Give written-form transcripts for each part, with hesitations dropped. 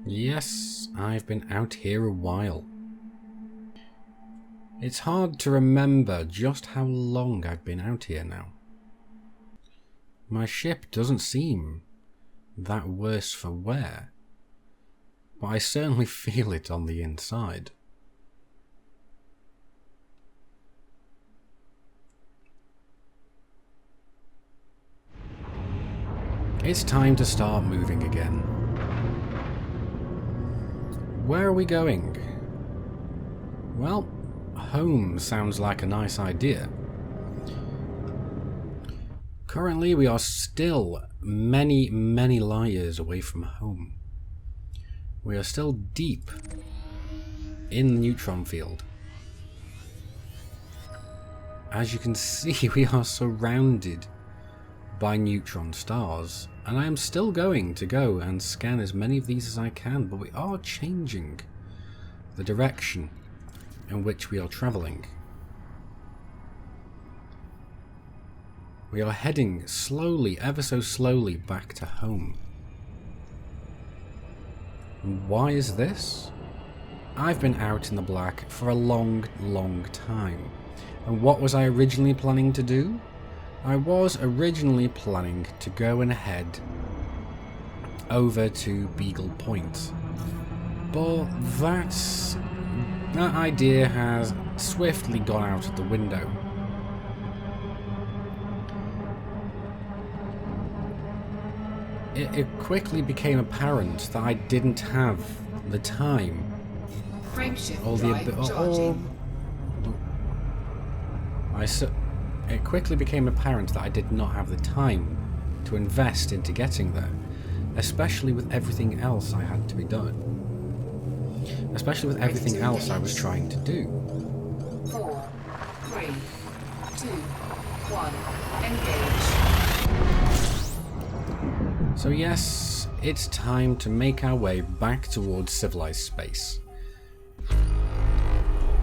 Yes, I've been out here a while. It's hard to remember just how long I've been out here now. My ship doesn't seem that worse for wear, but I certainly feel it on the inside. It's time to start moving again. Where are we going? Well, home sounds like a nice idea. Currently, we are still many light years away from home. We are still deep in the neutron field. As you can see, we are surrounded by neutron stars, and I am still going to go and scan as many of these as I can, but we are changing the direction in which we are travelling. We are heading slowly, ever so slowly, back to home. And why is this? I've been out in the black for a long time. And what was I originally planning to do? I was originally planning to go and head over to Beagle Point. But that idea has swiftly gone out of the window. It quickly became apparent that I didn't have the time or the ability. It quickly became apparent that I did not have the time to invest into getting there, especially with everything else I had to be done. Especially with everything else I was trying to do. 4, 3, 2, 1, engage. So yes, it's time to make our way back towards civilized space.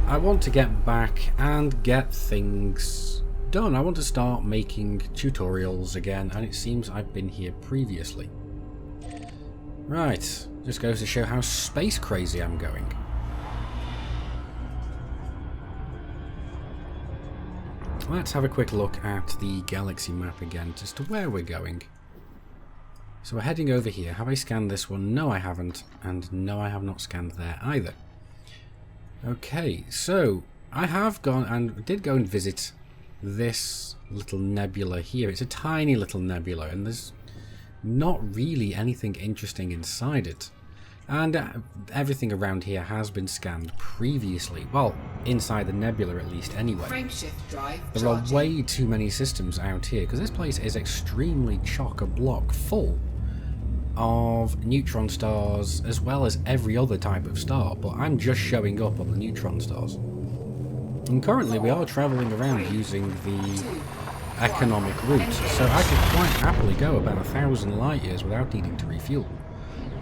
I want to get back and get things done. I want to start making tutorials again, and it seems I've been here previously. Right, just goes to show how space crazy I'm going. Let's have a quick look at the galaxy map again, just to where we're going. So we're heading over here. Have I scanned this one? No, I haven't. And no, I have not scanned there either. Okay, so I have gone and did go and visit this little nebula here. It's a tiny little nebula, and there's not really anything interesting inside it. And everything around here has been scanned previously. Well, inside the nebula at least anyway. Frameshift drive there are way too many systems out here, because this place is extremely chock-a-block full of neutron stars, as well as every other type of star, but I'm just showing up on the neutron stars. And currently we are travelling around using the economic route, so I could quite happily go about 1,000 light years without needing to refuel.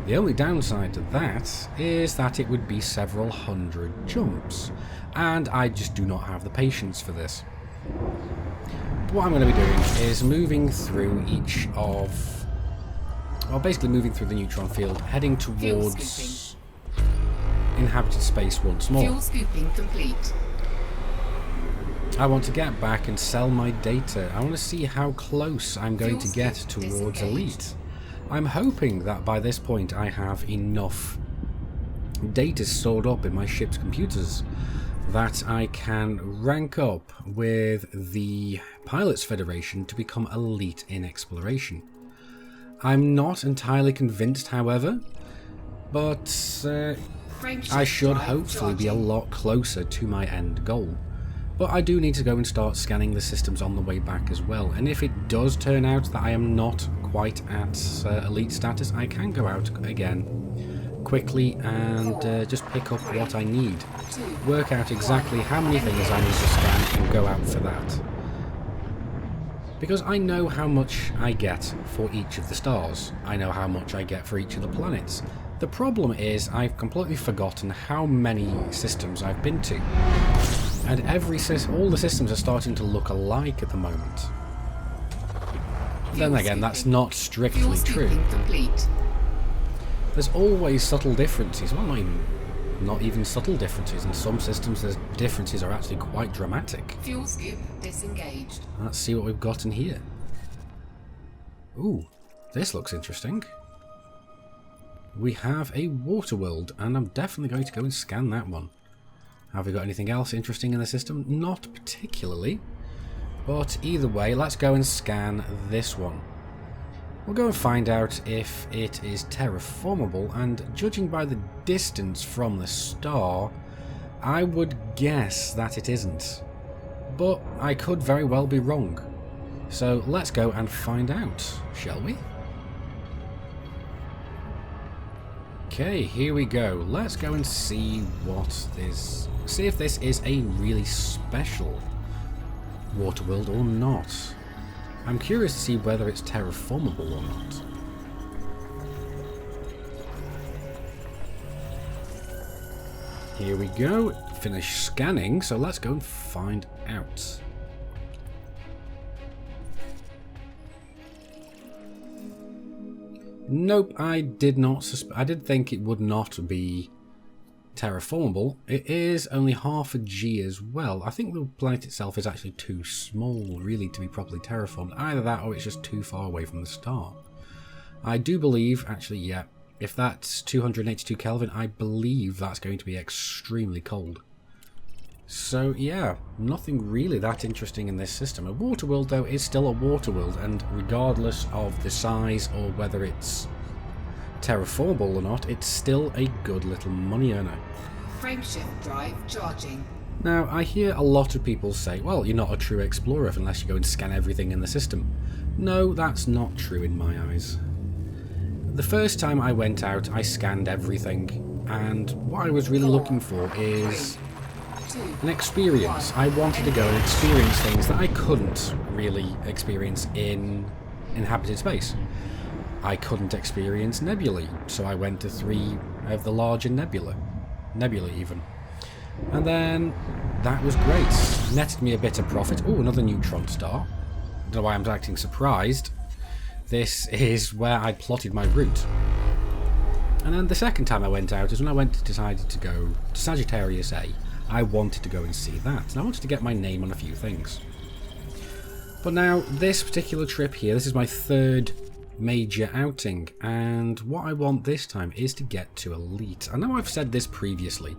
The only downside to that is that it would be several hundred jumps, and I just do not have the patience for this. But what I'm going to be doing is moving through each of... well, basically moving through the neutron field, heading towards inhabited space once more. Fuel scooping complete. I want to get back and sell my data. I want to see how close I'm going to get towards elite. I'm hoping that by this point I have enough data stored up in my ship's computers that I can rank up with the Pilots Federation to become elite in exploration. I'm not entirely convinced, however, but I should hopefully be a lot closer to my end goal. But I do need to go and start scanning the systems on the way back as well, and if it does turn out that I am not quite at elite status, I can go out again quickly and just pick up what I need. Work out exactly how many things I need to scan and go out for that. Because I know how much I get for each of the stars. I know how much I get for each of the planets. The problem is I've completely forgotten how many systems I've been to. And all the systems are starting to look alike at the moment. Then again, that's not strictly true. There's always subtle differences. Well, not even subtle differences. In some systems, the differences are actually quite dramatic. Fuel scoop disengaged. Let's see what we've got in here. Ooh, this looks interesting. We have a water world, and I'm definitely going to go and scan that one. Have we got anything else interesting in the system? Not particularly. But either way, let's go and scan this one. We'll go and find out if it is terraformable, and judging by the distance from the star, I would guess that it isn't. But I could very well be wrong. So let's go and find out, shall we? Okay, here we go. Let's go and see what this... see if this is a really special water world or not. I'm curious to see whether it's terraformable or not. Here we go. Finish scanning, so let's go and find out. Nope, I did not I did think it would not be terraformable. It is only half a G as well. I think the planet itself is actually too small, really, to be properly terraformed. Either that or it's just too far away from the star. I do believe, actually, yeah, if that's 282 Kelvin, I believe that's going to be extremely cold. So, yeah, nothing really that interesting in this system. A water world, though, is still a water world, and regardless of the size or whether it's terraformable or not, it's still a good little money earner. Frameshift drive charging. Now, I hear a lot of people say, well, you're not a true explorer unless you go and scan everything in the system. No, that's not true in my eyes. The first time I went out, I scanned everything, and what I was really looking for is an experience. I wanted to go and experience things that I couldn't really experience in inhabited space. I couldn't experience nebulae, so I went to 3 of the larger nebulae even. And then that was great. Netted me a bit of profit. Oh, another neutron star. Don't know why I'm acting surprised. This is where I plotted my route. And then the second time I went out is when I decided to go to Sagittarius A. I wanted to go and see that, and I wanted to get my name on a few things. But now, this particular trip here, this is my 3rd major outing, and what I want this time is to get to Elite. I know I've said this previously,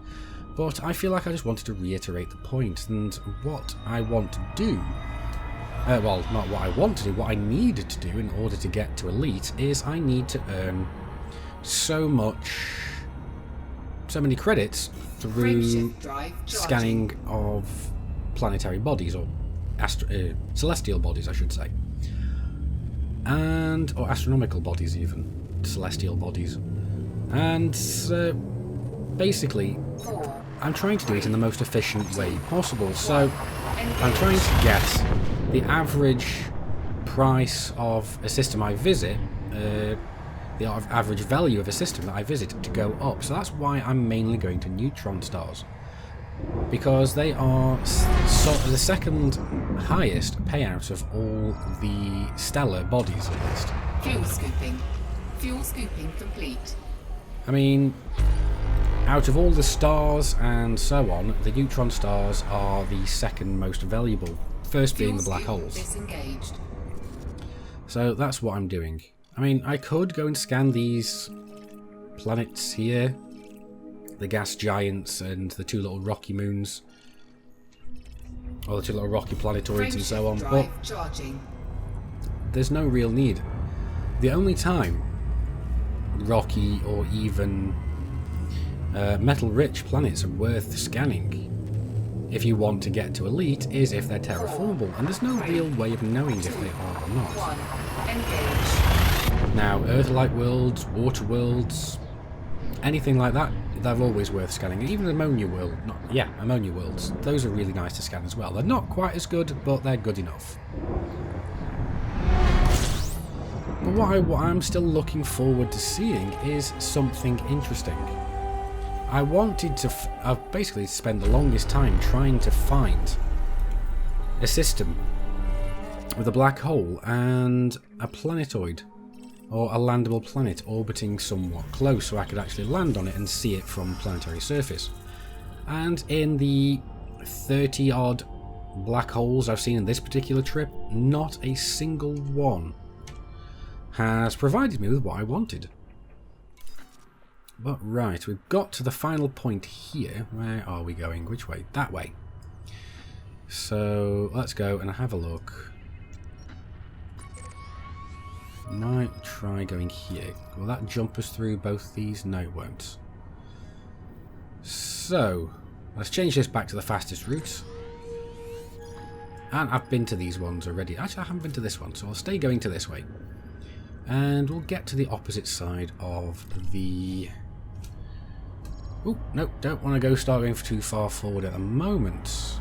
but I feel like I just wanted to reiterate the point, and what I want to do, well, not what I want to do, what I need to do in order to get to Elite is I need to earn so many credits through scanning of planetary bodies, or celestial bodies, I should say. Or astronomical bodies even. Celestial bodies. And basically, I'm trying to do it in the most efficient way possible. So, I'm trying to get the average price of a system I visit, the average value of a system that I visit to go up. So that's why I'm mainly going to neutron stars, because they are the second highest payout of all the stellar bodies at least. Fuel scooping complete. I mean, out of all the stars and so on, the neutron stars are the second most valuable, first being the black holes. Disengaged. So that's what I'm doing. I mean, I could go and scan these planets here, the gas giants and the 2 little rocky moons, or the 2 little rocky planetoids and so on, but there's no real need. The only time rocky or even metal-rich planets are worth scanning, if you want to get to Elite, is if they're terraformable, and there's no real way of knowing if they are or not. Now, Earth-like worlds, water worlds, anything like that, they're always worth scanning. Even ammonia worlds, those are really nice to scan as well. They're not quite as good, but they're good enough. But what I'm still looking forward to seeing is something interesting. I wanted to, I've basically spent the longest time trying to find a system with a black hole and a planetoid, or a landable planet orbiting somewhat close so I could actually land on it and see it from planetary surface. And in the 30 odd black holes I've seen in this particular trip, not a single one has provided me with what I wanted. But right, we've got to the final point here. Where are we going? Which way? That way. So let's go and have a look. Might try going here. Will that jump us through both these? No, it won't. So let's change this back to the fastest route. And I've been to these ones already. Actually, I haven't been to this one, so I'll stay going to this way. And we'll get to the opposite side of the... Oh, no, don't want to start going too far forward at the moment.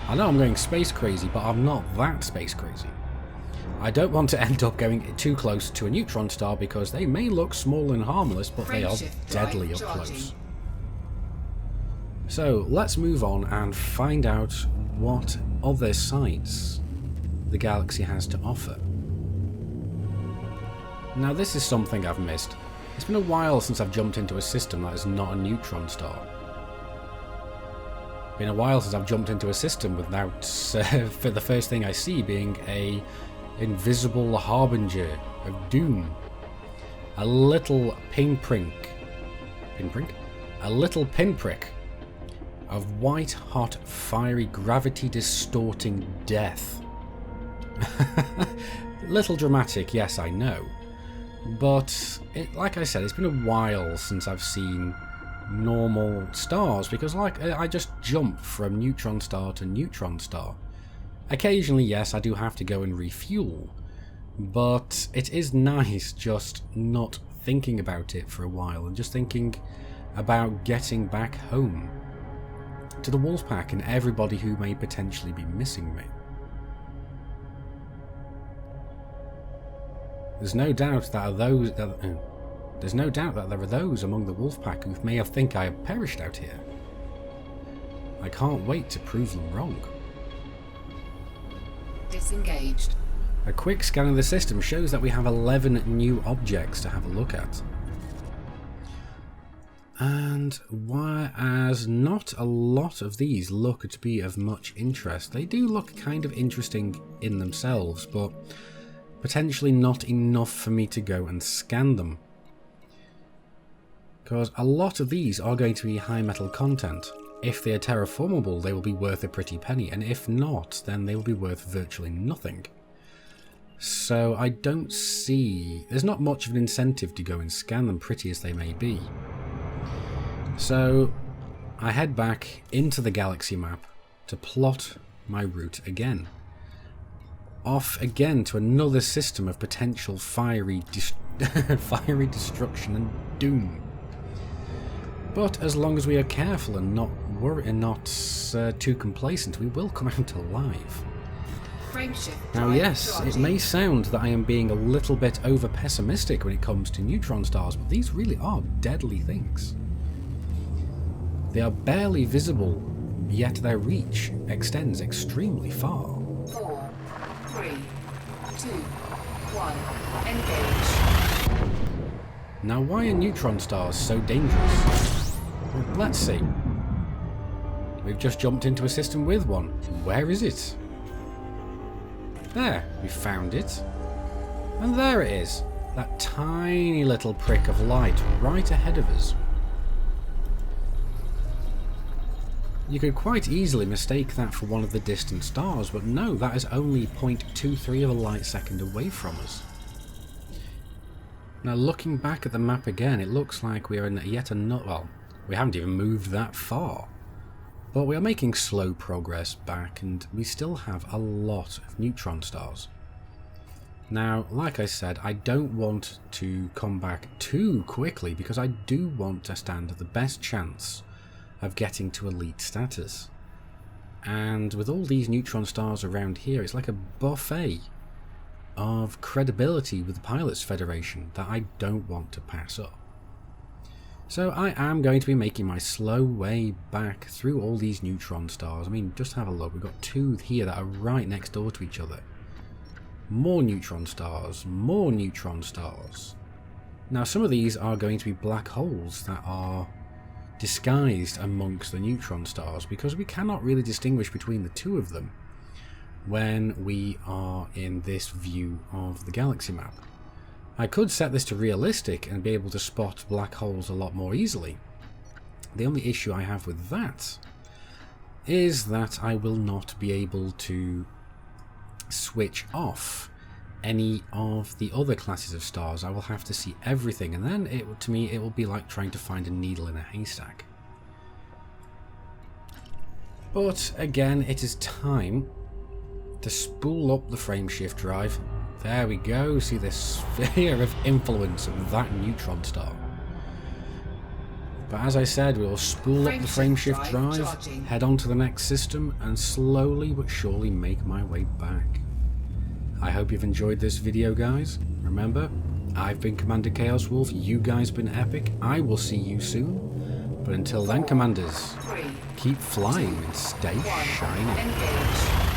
I know I'm going space crazy, but I'm not that space crazy. I don't want to end up going too close to a neutron star because they may look small and harmless, but they are deadly up close. So let's move on and find out what other sides the galaxy has to offer. Now this is something I've missed. It's been a while since I've jumped into a system that is not a neutron star. Been a while since I've jumped into a system without for the first thing I see being a invisible harbinger of doom. A little pinprick of white hot fiery gravity distorting death. Little dramatic, yes, I know. But like I said, it's been a while since I've seen normal stars because I just jump from neutron star to neutron star. Occasionally, yes, I do have to go and refuel, but it is nice just not thinking about it for a while and just thinking about getting back home to the Wolfpack and everybody who may potentially be missing me. There's no doubt that there are those among the Wolfpack who may have think I have perished out here. I can't wait to prove them wrong. Disengaged. A quick scan of the system shows that we have 11 new objects to have a look at. And whereas not a lot of these look to be of much interest, they do look kind of interesting in themselves, but potentially not enough for me to go and scan them. Because a lot of these are going to be high metal content. If they are terraformable, they will be worth a pretty penny, and if not, then they will be worth virtually nothing. So I don't see... there's not much of an incentive to go and scan them, pretty as they may be. So I head back into the galaxy map to plot my route again. Off again to another system of potential fiery destruction and doom. But as long as we are careful and not too complacent, we will come out alive. Now yes, it may sound that I am being a little bit over pessimistic when it comes to neutron stars, but these really are deadly things. They are barely visible, yet their reach extends extremely far. 4, 3, 2, 1, engage. Now why are neutron stars so dangerous? Well, let's see. We've just jumped into a system with one. Where is it? There, we found it. And there it is. That tiny little prick of light right ahead of us. You could quite easily mistake that for one of the distant stars, but no, that is only 0.23 of a light second away from us. Now looking back at the map again, it looks like we are in yet another... well, we haven't even moved that far. But we are making slow progress back, and we still have a lot of neutron stars. Now, like I said, I don't want to come back too quickly because I do want to stand the best chance of getting to elite status. And with all these neutron stars around here, it's like a buffet of credibility with the Pilots Federation that I don't want to pass up. So I am going to be making my slow way back through all these neutron stars. I mean, just have a look. We've got two here that are right next door to each other. More neutron stars, more neutron stars. Now some of these are going to be black holes that are disguised amongst the neutron stars, because we cannot really distinguish between the two of them when we are in this view of the galaxy map. I could set this to realistic and be able to spot black holes a lot more easily. The only issue I have with that is that I will not be able to switch off any of the other classes of stars. I will have to see everything, and then to me it will be like trying to find a needle in a haystack. But again, it is time to spool up the frameshift drive. There we go, see the sphere of influence of that neutron star. But as I said, we will spool up the frameshift drive, head on to the next system, and slowly but surely make my way back. I hope you've enjoyed this video, guys. Remember, I've been Commander Chaos Wolf, you guys been epic. I will see you soon. But until then, Commanders, keep flying and stay shiny. Engage.